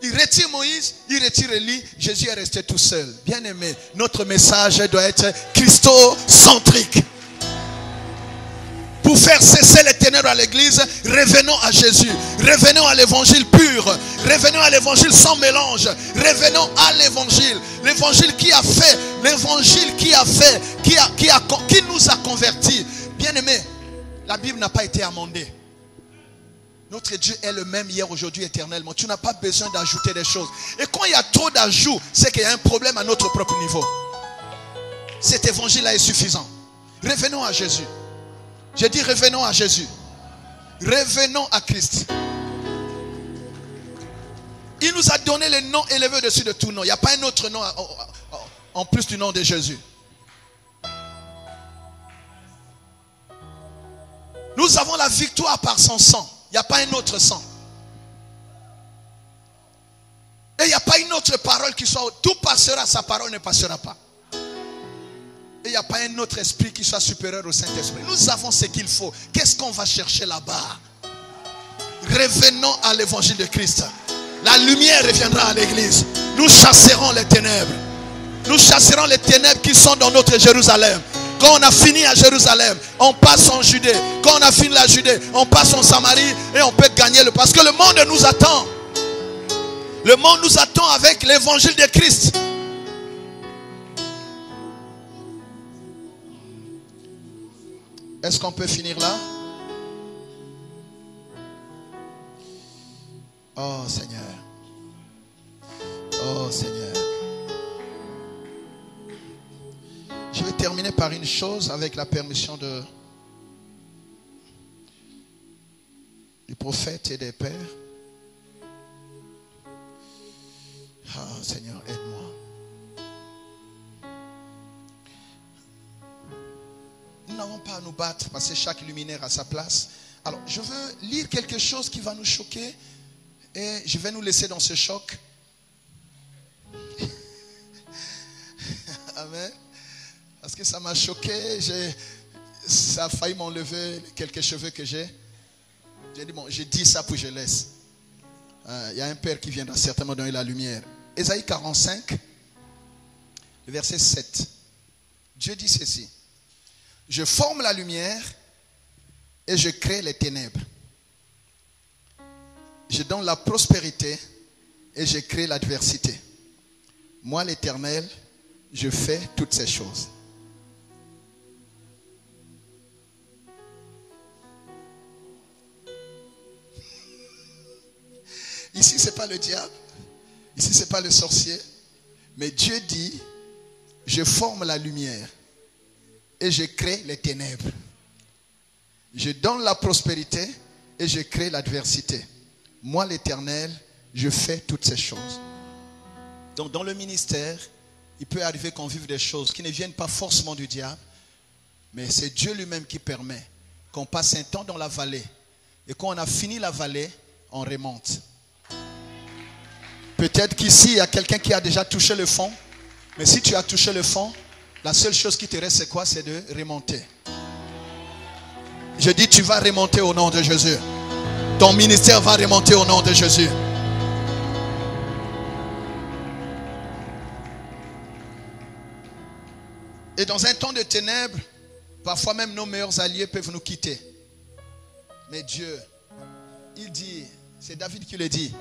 il retire Moïse, il retire Élie, Jésus est resté tout seul. Bien-aimé, notre message doit être christocentrique. Pour faire cesser les ténèbres à l'église, revenons à Jésus. Revenons à l'évangile pur. Revenons à l'évangile sans mélange. Revenons à l'évangile. L'évangile qui a fait. L'évangile qui a fait. Qui nous a convertis. Bien-aimé, la Bible n'a pas été amendée. Notre Dieu est le même hier, aujourd'hui, éternellement. Tu n'as pas besoin d'ajouter des choses. Et quand il y a trop d'ajouts, c'est qu'il y a un problème à notre propre niveau. Cet évangile-là est suffisant. Revenons à Jésus. J'ai dit revenons à Jésus. Revenons à Christ. Il nous a donné le nom élevé au-dessus de tout nom. Il n'y a pas un autre nom en plus du nom de Jésus. Nous avons la victoire par son sang. Il n'y a pas un autre sang. Et il n'y a pas une autre parole qui soit... Tout passera, sa parole ne passera pas. Et il n'y a pas un autre esprit qui soit supérieur au Saint-Esprit. Nous avons ce qu'il faut. Qu'est-ce qu'on va chercher là-bas? Revenons à l'évangile de Christ. La lumière reviendra à l'église. Nous chasserons les ténèbres. Nous chasserons les ténèbres qui sont dans notre Jérusalem. Quand on a fini à Jérusalem, on passe en Judée. Quand on a fini la Judée, on passe en Samarie et on peut gagner parce que le monde nous attend. Le monde nous attend avec l'évangile de Christ. Est-ce qu'on peut finir là? Oh Seigneur. Oh Seigneur. Je vais terminer par une chose avec la permission du prophète et des pères. Oh Seigneur, aide-moi. Nous n'avons pas à nous battre parce que chaque luminaire a sa place. Alors, je veux lire quelque chose qui va nous choquer et je vais nous laisser dans ce choc. Amen. Parce que ça m'a choqué. Ça a failli m'enlever quelques cheveux que j'ai. J'ai dit, bon, je dis ça puis je laisse. Il y a un père qui viendra certainement donner la lumière. Ésaïe 45, le verset 7. Dieu dit ceci. Je forme la lumière et je crée les ténèbres. Je donne la prospérité et je crée l'adversité. Moi, l'Éternel, je fais toutes ces choses. Ici, ce n'est pas le diable. Ici, ce n'est pas le sorcier. Mais Dieu dit, je forme la lumière et je crée les ténèbres. Je donne la prospérité et je crée l'adversité. Moi, l'Éternel, je fais toutes ces choses. Donc, dans le ministère, il peut arriver qu'on vive des choses qui ne viennent pas forcément du diable, mais c'est Dieu lui-même qui permet qu'on passe un temps dans la vallée. Et quand on a fini la vallée, on remonte. Peut-être qu'ici, il y a quelqu'un qui a déjà touché le fond. Mais si tu as touché le fond, la seule chose qui te reste, c'est quoi? C'est de remonter. Je dis, tu vas remonter au nom de Jésus. Ton ministère va remonter au nom de Jésus. Et dans un temps de ténèbres, parfois même nos meilleurs alliés peuvent nous quitter. Mais Dieu, il dit, c'est David qui le dit,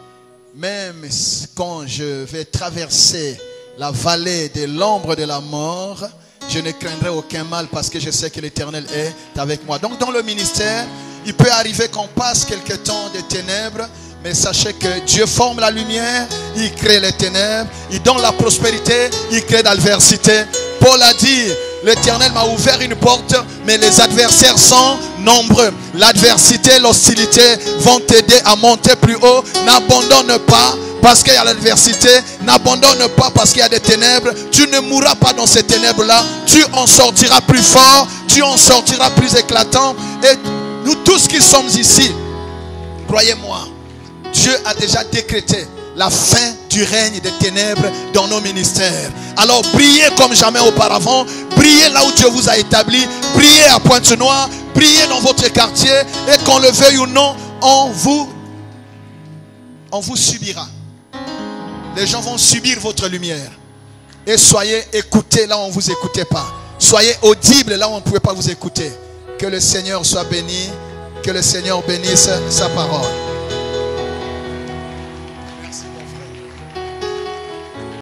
même quand je vais traverser la vallée de l'ombre de la mort, je ne craindrai aucun mal parce que je sais que l'Éternel est avec moi. Donc dans le ministère, il peut arriver qu'on passe quelque temps de ténèbres, mais sachez que Dieu forme la lumière, il crée les ténèbres, il donne la prospérité, il crée l'adversité. Paul a dit, l'Éternel m'a ouvert une porte, mais les adversaires sont nombreux. L'adversité, l'hostilité vont t'aider à monter plus haut. N'abandonne pas parce qu'il y a l'adversité. N'abandonne pas parce qu'il y a des ténèbres. Tu ne mourras pas dans ces ténèbres-là. Tu en sortiras plus fort. Tu en sortiras plus éclatant. Et nous tous qui sommes ici, croyez-moi, Dieu a déjà décrété la fin du règne des ténèbres dans nos ministères. Alors brillez comme jamais auparavant. Brillez là où Dieu vous a établi. Brillez à Pointe-Noire. Brillez dans votre quartier. Et qu'on le veuille ou non, on vous subira. Les gens vont subir votre lumière. Et soyez écoutés là où on ne vous écoutait pas. Soyez audibles là où on ne pouvait pas vous écouter. Que le Seigneur soit béni. Que le Seigneur bénisse sa parole.